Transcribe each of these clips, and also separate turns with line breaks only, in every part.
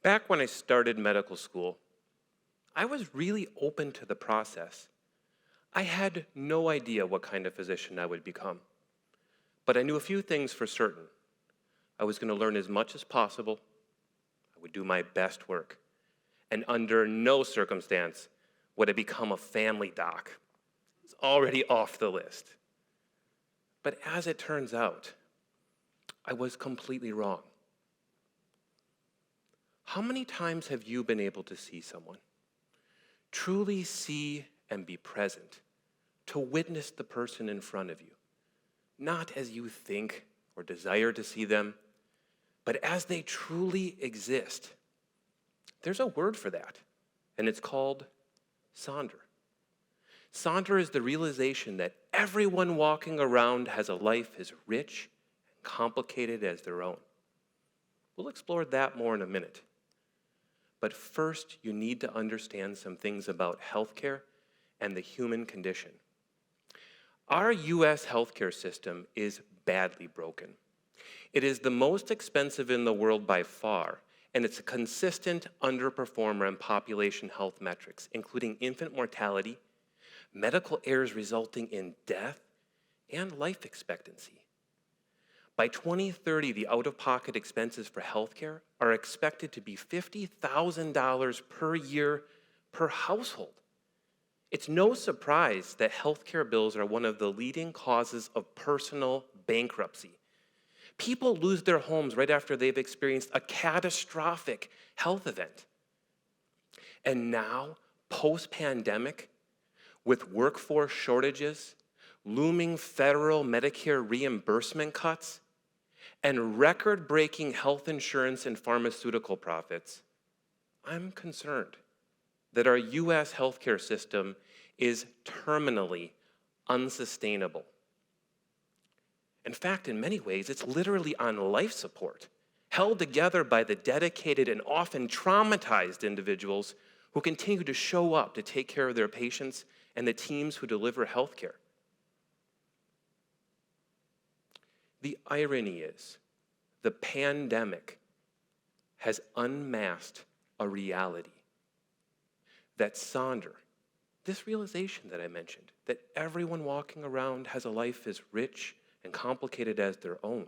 Back when I started medical school, I was really open to the process. I had no idea what kind of physician I would become, but I knew a few things for certain. I was going to learn as much as possible. I would do my best work, and under no circumstance would I become a family doc. It's already off the list. But as it turns out, I was completely wrong. How many times have you been able to see someone? Truly see and be present, to witness the person in front of you, not as you think or desire to see them, but as they truly exist. There's a word for that, and it's called Sonder. Sonder is the realization that everyone walking around has a life as rich and complicated as their own. We'll explore that more in a minute. But first, you need to understand some things about healthcare and the human condition. Our U.S. healthcare system is badly broken. It is the most expensive in the world by far, and it's a consistent underperformer in population health metrics, including infant mortality, medical errors resulting in death, and life expectancy. By 2030, the out-of-pocket expenses for healthcare are expected to be $50,000 per year per household. It's no surprise that healthcare bills are one of the leading causes of personal bankruptcy. People lose their homes right after they've experienced a catastrophic health event. And now, post-pandemic, with workforce shortages, looming federal Medicare reimbursement cuts, and record-breaking health insurance and pharmaceutical profits, I'm concerned that our U.S. healthcare system is terminally unsustainable. In fact, in many ways, it's literally on life support, held together by the dedicated and often traumatized individuals who continue to show up to take care of their patients and the teams who deliver healthcare. The irony is, the pandemic has unmasked a reality that Sonder, this realization that I mentioned, that everyone walking around has a life as rich and complicated as their own,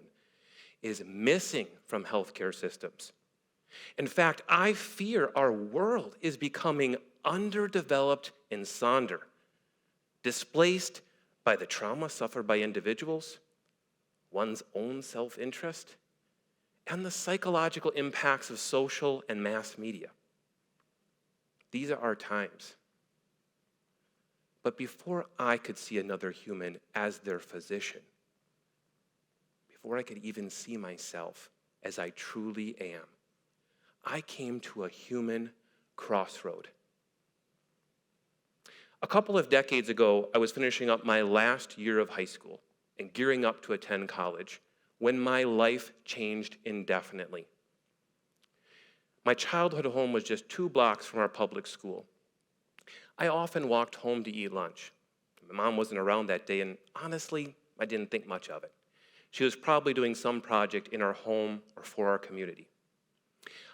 is missing from healthcare systems. In fact, I fear our world is becoming underdeveloped in Sonder, displaced by the trauma suffered by individuals, one's own self-interest, and the psychological impacts of social and mass media. These are our times. But before I could see another human as their physician, before I could even see myself as I truly am, I came to a human crossroad. A couple of decades ago, I was finishing up my last year of high school and gearing up to attend college when my life changed indefinitely. My childhood home was just 2 blocks from our public school. I often walked home to eat lunch. My mom wasn't around that day, and honestly, I didn't think much of it. She was probably doing some project in our home or for our community.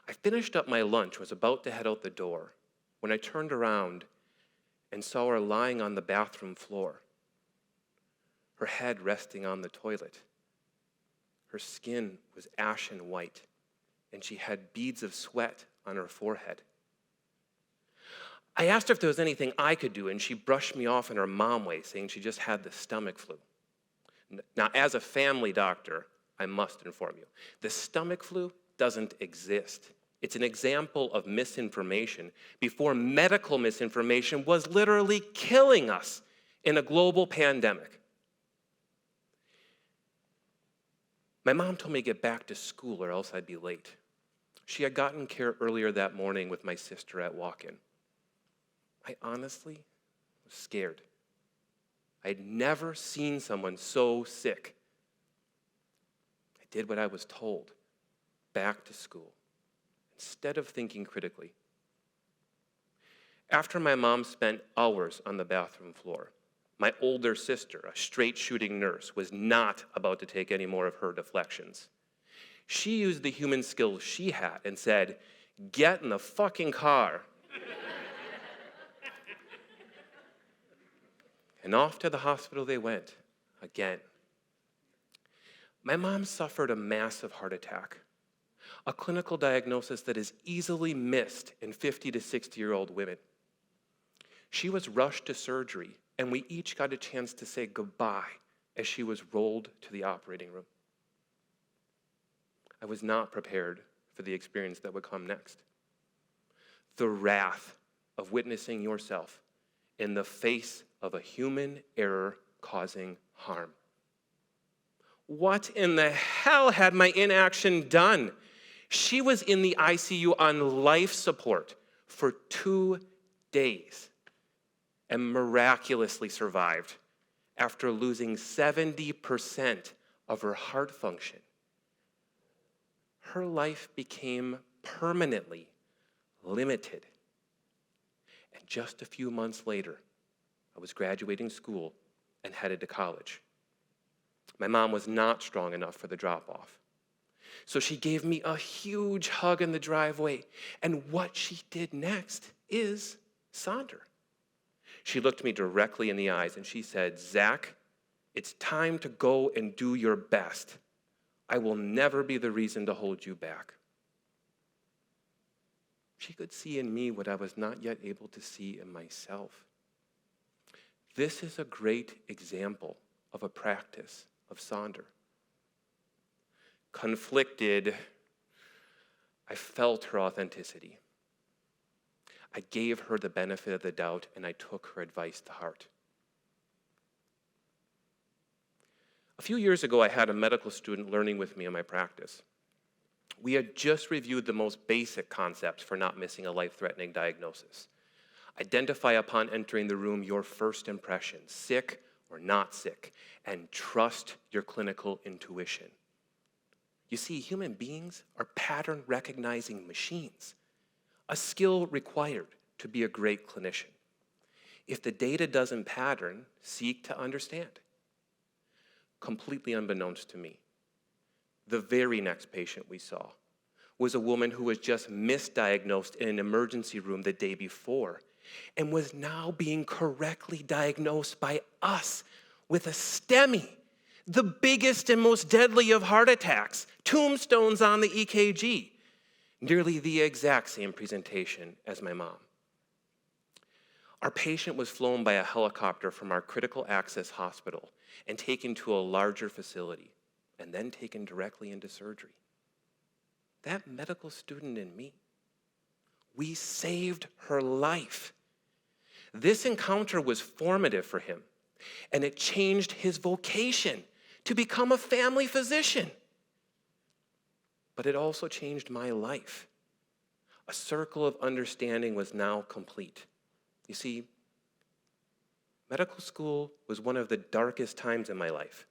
I finished up my lunch, was about to head out the door, when I turned around and saw her lying on the bathroom floor, her head resting on the toilet. Her skin was ashen white, and she had beads of sweat on her forehead. I asked her if there was anything I could do, and she brushed me off in her mom way, saying she just had the stomach flu. Now, as a family doctor, I must inform you, the stomach flu doesn't exist. It's an example of misinformation before medical misinformation was literally killing us in a global pandemic. My mom told me to get back to school or else I'd be late. She had gotten care earlier that morning with my sister at walk-in. I honestly was scared. I'd never seen someone so sick. I did what I was told, back to school, instead of thinking critically. After my mom spent hours on the bathroom floor, my older sister, a straight-shooting nurse, was not about to take any more of her deflections. She used the human skills she had and said, Get in the fucking car. And off to the hospital they went, again. My mom suffered a massive heart attack, a clinical diagnosis that is easily missed in 50 to 60-year-old women. She was rushed to surgery, and we each got a chance to say goodbye as she was rolled to the operating room. I was not prepared for the experience that would come next. The wrath of witnessing yourself in the face of a human error causing harm. What in the hell had my inaction done? She was in the ICU on life support for 2 days and miraculously survived after losing 70% of her heart function. Her life became permanently limited. And just a few months later, I was graduating school and headed to college. My mom was not strong enough for the drop-off. So she gave me a huge hug in the driveway. And what she did next is Sonder. She looked me directly in the eyes and she said, "Zach, it's time to go and do your best. I will never be the reason to hold you back." She could see in me what I was not yet able to see in myself. This is a great example of a practice of Sonder. Conflicted, I felt her authenticity. I gave her the benefit of the doubt, and I took her advice to heart. A few years ago, I had a medical student learning with me in my practice. We had just reviewed the most basic concepts for not missing a life-threatening diagnosis. Identify upon entering the room your first impression, sick or not sick, and trust your clinical intuition. You see, human beings are pattern-recognizing machines, a skill required to be a great clinician. If the data doesn't pattern, seek to understand. Completely unbeknownst to me, the very next patient we saw was a woman who was just misdiagnosed in an emergency room the day before and was now being correctly diagnosed by us with a STEMI, the biggest and most deadly of heart attacks, tombstones on the EKG, nearly the exact same presentation as my mom. Our patient was flown by a helicopter from our critical access hospital and taken to a larger facility, and then taken directly into surgery. That medical student and me, we saved her life. This encounter was formative for him, and it changed his vocation to become a family physician. But it also changed my life. A circle of understanding was now complete. You see, medical school was one of the darkest times in my life.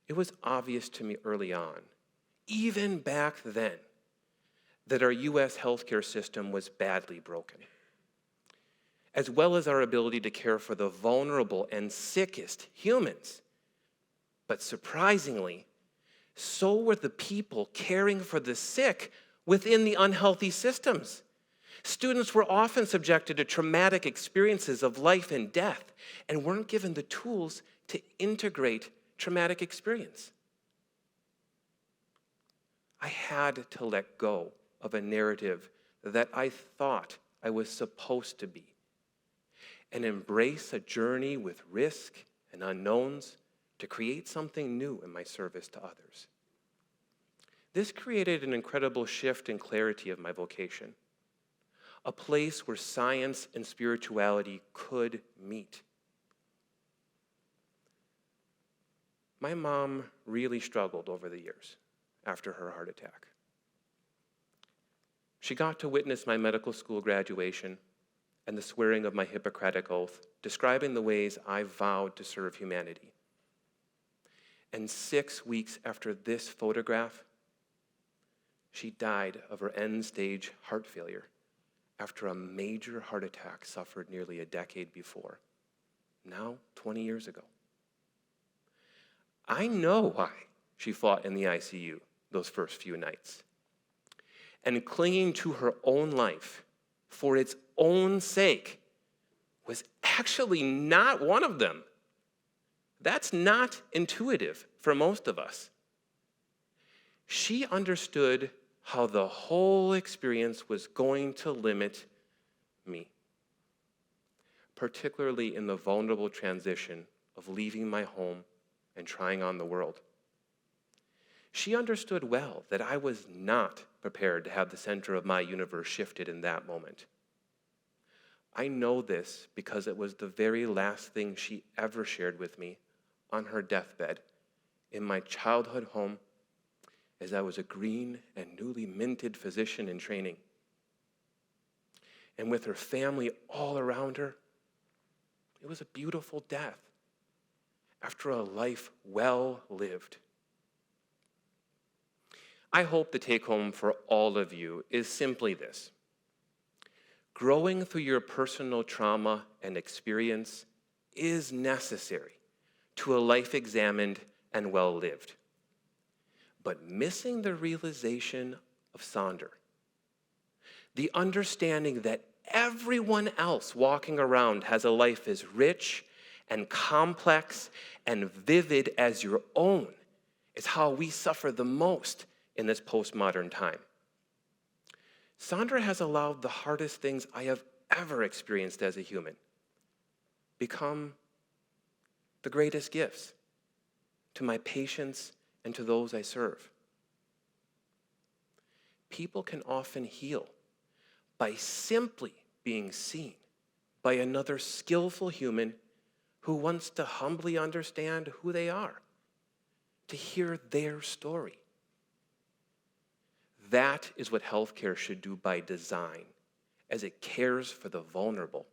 It was obvious to me early on, even back then, that our U.S. healthcare system was badly broken, as well as our ability to care for the vulnerable and sickest humans. But surprisingly, so were the people caring for the sick within the unhealthy systems. Students were often subjected to traumatic experiences of life and death and weren't given the tools to integrate traumatic experience. I had to let go of a narrative that I thought I was supposed to be and embrace a journey with risk and unknowns to create something new in my service to others. This created an incredible shift in clarity of my vocation, a place where science and spirituality could meet. My mom really struggled over the years after her heart attack. She got to witness my medical school graduation and the swearing of my Hippocratic oath, describing the ways I vowed to serve humanity. And 6 weeks after this photograph, she died of her end-stage heart failure after a major heart attack suffered nearly a decade before, now 20 years ago. I know why she fought in the ICU those first few nights. and clinging to her own life for its own sake was actually not one of them. That's not intuitive for most of us. She understood how the whole experience was going to limit me, particularly in the vulnerable transition of leaving my home and trying on the world. She understood well that I was not prepared to have the center of my universe shifted in that moment. I know this because it was the very last thing she ever shared with me on her deathbed in my childhood home as I was a green and newly minted physician in training. And with her family all around her, it was a beautiful death after a life well lived. I hope the take home for all of you is simply this. Growing through your personal trauma and experience is necessary to a life examined and well lived. But missing the realization of Sonder, the understanding that everyone else walking around has a life as rich and complex and vivid as your own, is how we suffer the most in this postmodern time. Sandra has allowed the hardest things I have ever experienced as a human become the greatest gifts to my patients and to those I serve. People can often heal by simply being seen by another skillful human who wants to humbly understand who they are, to hear their story. That is what healthcare should do by design, as it cares for the vulnerable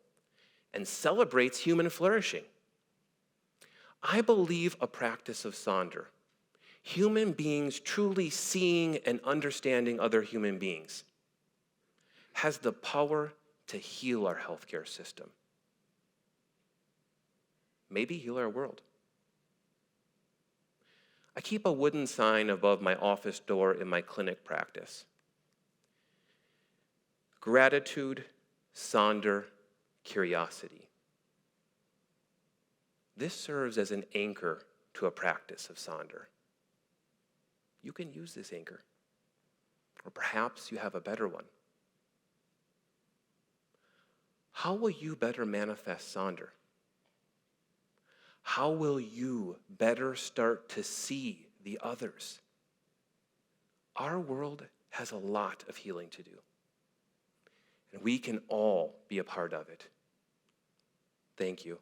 and celebrates human flourishing. I believe a practice of Sonder, human beings truly seeing and understanding other human beings, has the power to heal our healthcare system. Maybe heal our world. I keep a wooden sign above my office door in my clinic practice. Gratitude, Sonder, curiosity. This serves as an anchor to a practice of Sonder. You can use this anchor, or perhaps you have a better one. How will you better manifest Sonder? How will you better start to see the others? Our world has a lot of healing to do, and we can all be a part of it. Thank you.